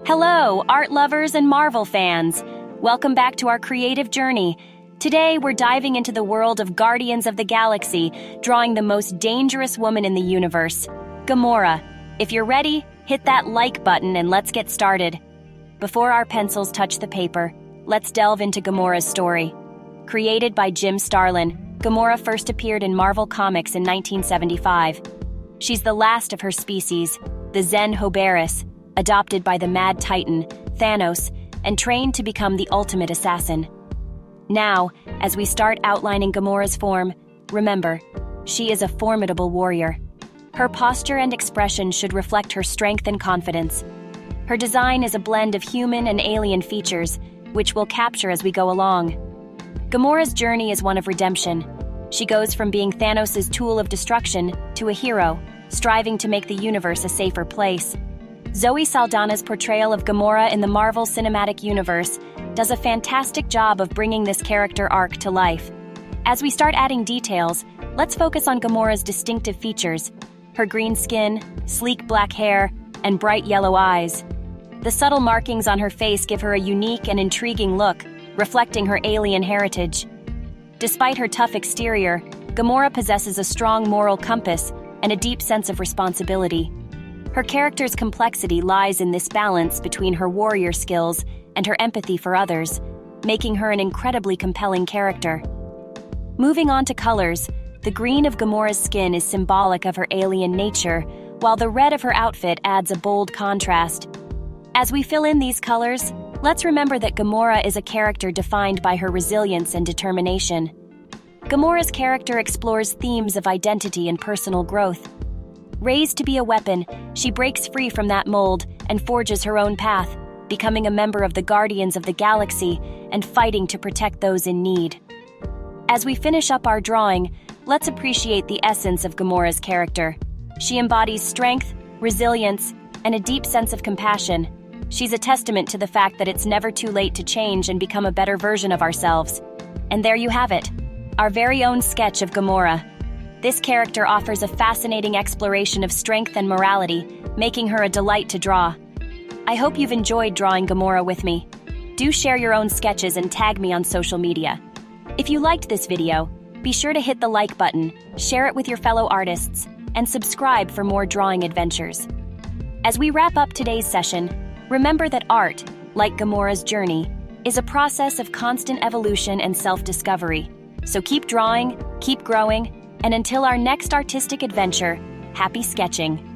Hello, art lovers and Marvel fans. Welcome back to our creative journey. Today, we're diving into the world of Guardians of the Galaxy, drawing the most dangerous woman in the universe, Gamora. If you're ready, hit that like button and let's get started. Before our pencils touch the paper, let's delve into Gamora's story. Created by Jim Starlin, Gamora first appeared in Marvel Comics in 1975. She's the last of her species, the Zen Hoberis, adopted by the Mad Titan, Thanos, and trained to become the ultimate assassin. Now, as we start outlining Gamora's form, remember, she is a formidable warrior. Her posture and expression should reflect her strength and confidence. Her design is a blend of human and alien features, which we'll capture as we go along. Gamora's journey is one of redemption. She goes from being Thanos' tool of destruction to a hero, striving to make the universe a safer place. Zoe Saldana's portrayal of Gamora in the Marvel Cinematic Universe does a fantastic job of bringing this character arc to life. As we start adding details, let's focus on Gamora's distinctive features: her green skin, sleek black hair, and bright yellow eyes. The subtle markings on her face give her a unique and intriguing look, reflecting her alien heritage. Despite her tough exterior, Gamora possesses a strong moral compass and a deep sense of responsibility. Her character's complexity lies in this balance between her warrior skills and her empathy for others, making her an incredibly compelling character. Moving on to colors, the green of Gamora's skin is symbolic of her alien nature, while the red of her outfit adds a bold contrast. As we fill in these colors, let's remember that Gamora is a character defined by her resilience and determination. Gamora's character explores themes of identity and personal growth. Raised to be a weapon, she breaks free from that mold and forges her own path, becoming a member of the Guardians of the Galaxy and fighting to protect those in need. As we finish up our drawing, let's appreciate the essence of Gamora's character. She embodies strength, resilience, and a deep sense of compassion. She's a testament to the fact that it's never too late to change and become a better version of ourselves. And there you have it, our very own sketch of Gamora. This character offers a fascinating exploration of strength and morality, making her a delight to draw. I hope you've enjoyed drawing Gamora with me. Do share your own sketches and tag me on social media. If you liked this video, be sure to hit the like button, share it with your fellow artists, and subscribe for more drawing adventures. As we wrap up today's session, remember that art, like Gamora's journey, is a process of constant evolution and self-discovery. So keep drawing, keep growing, and until our next artistic adventure, happy sketching!